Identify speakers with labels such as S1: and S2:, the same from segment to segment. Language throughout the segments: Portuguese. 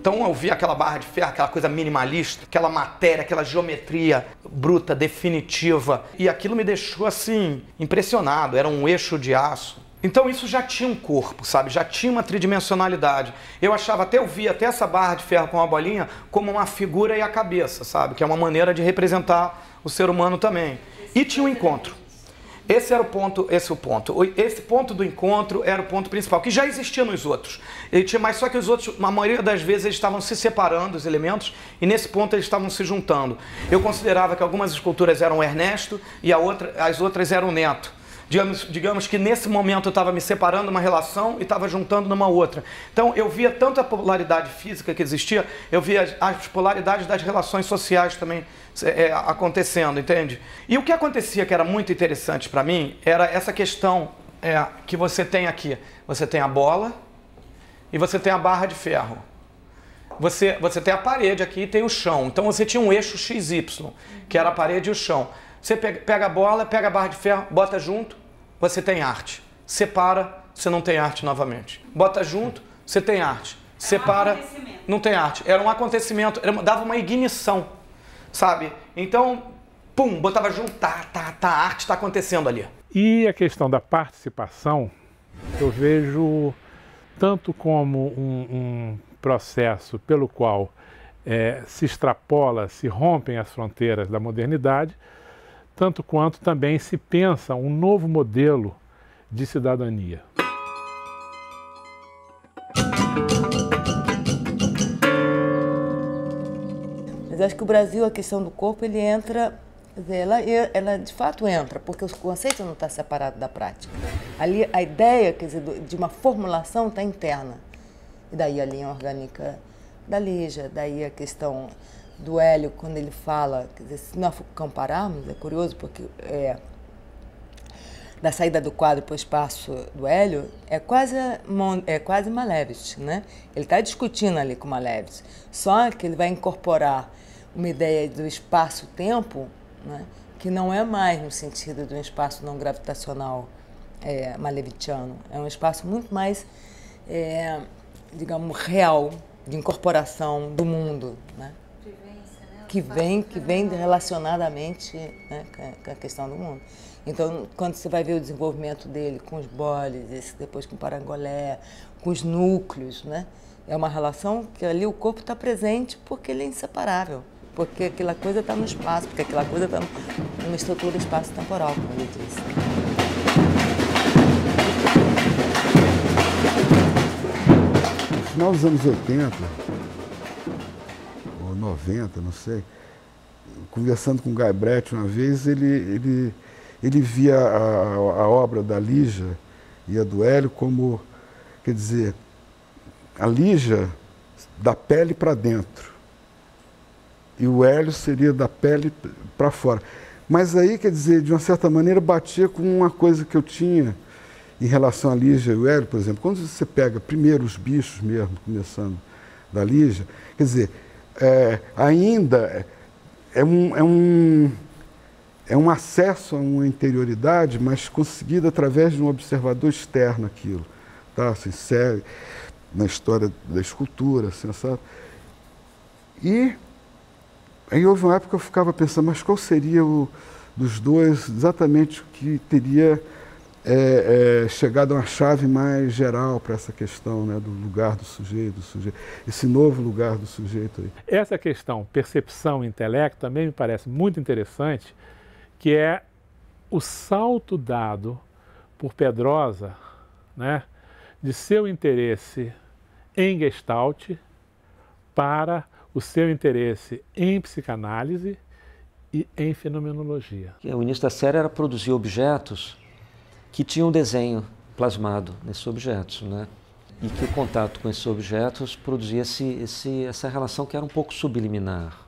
S1: Então eu vi aquela barra de ferro, aquela coisa minimalista, aquela matéria, aquela geometria bruta, definitiva. E aquilo me deixou assim, impressionado, era um eixo de aço. Então isso já tinha um corpo, sabe? Já tinha uma tridimensionalidade. Eu via até essa barra de ferro com uma bolinha como uma figura e a cabeça, sabe? Que é uma maneira de representar o ser humano também. E tinha um encontro. Esse era o ponto, esse é o ponto. Esse ponto do encontro era o ponto principal, que já existia nos outros. Mas só que os outros, na maioria das vezes, eles estavam se separando, os elementos, e nesse ponto eles estavam se juntando. Eu considerava que algumas esculturas eram Ernesto e as outras eram Neto. Digamos que nesse momento eu estava me separando uma relação e estava juntando numa outra. Então eu via tanto a polaridade física que existia, eu via as polaridades das relações sociais também acontecendo, entende? E o que acontecia que era muito interessante para mim era essa questão que você tem aqui. Você tem a bola e você tem a barra de ferro. Você tem a parede aqui e tem o chão. Então você tinha um eixo XY, que era a parede e o chão. Você pega a bola, pega a barra de ferro, bota junto, você tem arte. Separa, você não tem arte novamente. Bota junto, você tem arte. Separa, não tem arte. Era um acontecimento, dava uma ignição, sabe? Então, pum, botava junto, a arte está acontecendo ali.
S2: E a questão da participação, eu vejo tanto como um processo pelo qual se extrapola, se rompem as fronteiras da modernidade, tanto quanto também se pensa um novo modelo de cidadania.
S3: Mas acho que o Brasil, a questão do corpo, ele entra, ela de fato entra, porque o conceito não está separado da prática. Ali a ideia, quer dizer, de uma formulação está interna. E daí a linha orgânica da Lígia, daí a questão do Hélio, quando ele fala, quer dizer, se nós compararmos, é curioso porque da saída do quadro para o espaço do Hélio é quase Malevich, né? Ele está discutindo ali com Malevich, só que ele vai incorporar uma ideia do espaço-tempo, né? Que não é mais no sentido de um espaço não gravitacional malevichiano, é um espaço muito mais, digamos, real, de incorporação do mundo, né? Que vem relacionadamente, né, com a questão do mundo. Então, quando você vai ver o desenvolvimento dele com os boles, depois com o parangolé, com os núcleos, né, é uma relação que ali o corpo está presente porque ele é inseparável, porque aquela coisa está no espaço, porque aquela coisa está numa estrutura espaço-temporal, como ele disse.
S4: No final dos anos 80, 90, não sei, conversando com o Guy Brett uma vez, ele via a obra da Lígia e a do Hélio como, quer dizer, a Lígia da pele para dentro e o Hélio seria da pele para fora. Mas aí, quer dizer, de uma certa maneira batia com uma coisa que eu tinha em relação a Lígia e o Hélio, por exemplo, quando você pega primeiro os bichos mesmo, começando da Lígia, quer dizer, ainda é um acesso a uma interioridade, mas conseguido através de um observador externo aquilo, tá? Assim, sério, na história da escultura, assim, sabe? E aí houve uma época que eu ficava pensando, mas qual seria dos dois exatamente o que teria chegado a uma chave mais geral para essa questão, né, do lugar do sujeito, esse novo lugar do sujeito aí.
S2: Essa questão percepção e intelecto também me parece muito interessante, que é o salto dado por Pedrosa, né, de seu interesse em Gestalt para o seu interesse em psicanálise e em fenomenologia.
S5: O início da série era produzir objetos que tinham desenho plasmado nesses objetos, né? E que o contato com esses objetos produzia essa relação que era um pouco subliminar.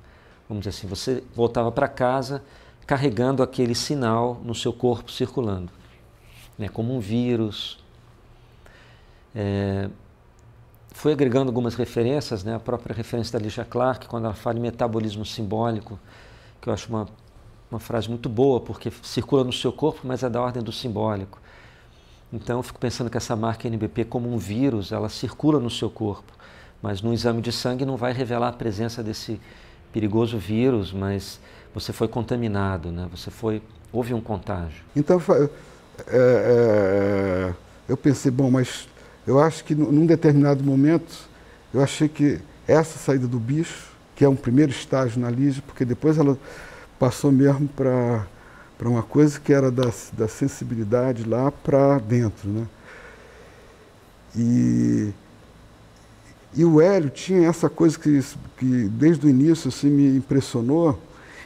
S5: Vamos dizer assim, você voltava para casa carregando aquele sinal no seu corpo circulando, né? Como um vírus. fui agregando algumas referências, né? A própria referência da Lígia Clark, quando ela fala em metabolismo simbólico, que eu acho uma frase muito boa, porque circula no seu corpo, mas é da ordem do simbólico. Então eu fico pensando que essa marca NBP, como um vírus, ela circula no seu corpo, mas no exame de sangue não vai revelar a presença desse perigoso vírus, mas você foi contaminado, né? Houve um contágio.
S4: Então eu pensei, bom, mas eu acho que num determinado momento, eu achei que essa saída do bicho, que é um primeiro estágio na Lígia, porque depois ela passou mesmo para uma coisa que era da sensibilidade lá para dentro, né? E o Hélio tinha essa coisa que desde o início assim, me impressionou,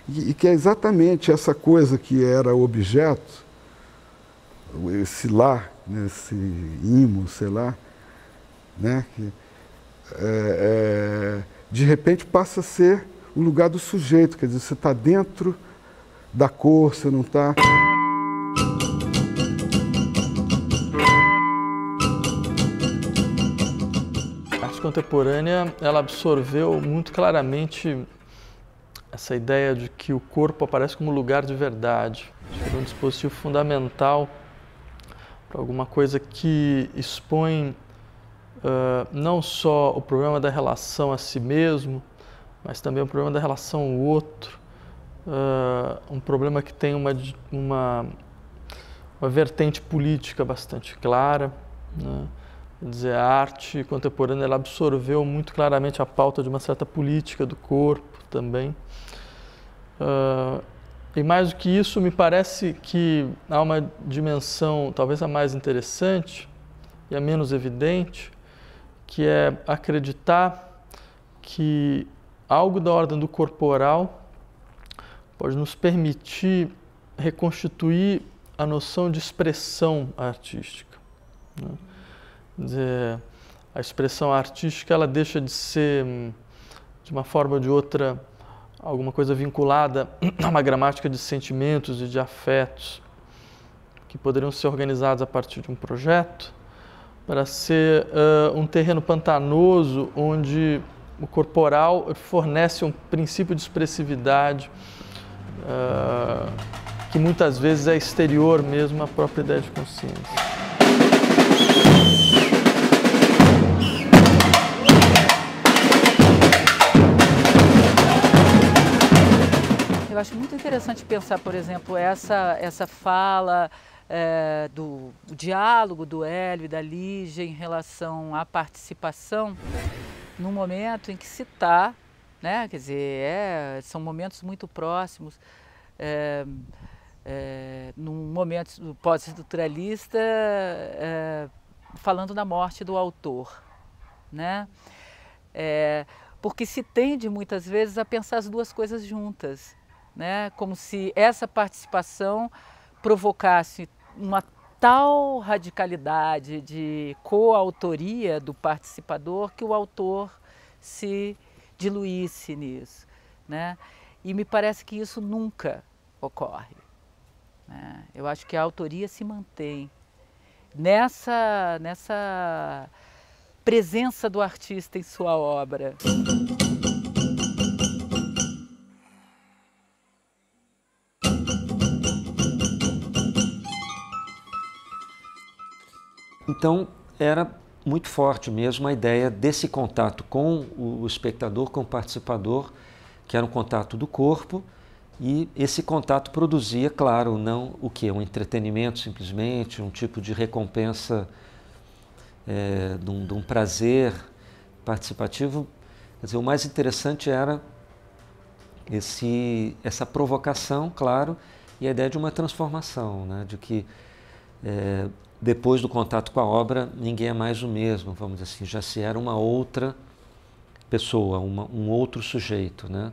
S4: e que é exatamente essa coisa que era o objeto, esse lá, né, esse imo, sei lá, né, que de repente passa a ser o lugar do sujeito, quer dizer, você está dentro da cor, você não está...
S6: A arte contemporânea, ela absorveu muito claramente essa ideia de que o corpo aparece como lugar de verdade. É um dispositivo fundamental para alguma coisa que expõe não só o problema da relação a si mesmo, mas também o problema da relação ao outro. Um problema que tem uma vertente política bastante clara, né? Quer dizer, a arte contemporânea ela absorveu muito claramente a pauta de uma certa política do corpo também. E mais do que isso, me parece que há uma dimensão, talvez a mais interessante e a menos evidente, que é acreditar que algo da ordem do corporal pode nos permitir reconstituir a noção de expressão artística, né? Quer dizer, a expressão artística ela deixa de ser, de uma forma ou de outra, alguma coisa vinculada a uma gramática de sentimentos e de afetos que poderiam ser organizados a partir de um projeto, para ser um terreno pantanoso onde o corporal fornece um princípio de expressividade que muitas vezes é exterior mesmo à própria ideia de consciência.
S7: Eu acho muito interessante pensar, por exemplo, essa fala do diálogo do Hélio e da Lígia em relação à participação num momento em que se está, né? Quer dizer, são momentos muito próximos, num momento pós-estruturalista, falando da morte do autor, né? Porque se tende muitas vezes a pensar as duas coisas juntas, né? Como se essa participação provocasse uma tal radicalidade de coautoria do participador que o autor se diluísse nisso, né? E me parece que isso nunca ocorre, né? Eu acho que a autoria se mantém nessa presença do artista em sua obra.
S5: Então, era muito forte mesmo a ideia desse contato com o espectador, com o participador, que era um contato do corpo, e esse contato produzia, claro, não o quê? Um entretenimento simplesmente, um tipo de recompensa, de um prazer participativo. Quer dizer, o mais interessante era essa provocação, claro, e a ideia de uma transformação, né? De que depois do contato com a obra, ninguém é mais o mesmo, vamos dizer assim, já se era uma outra pessoa, um outro sujeito, né?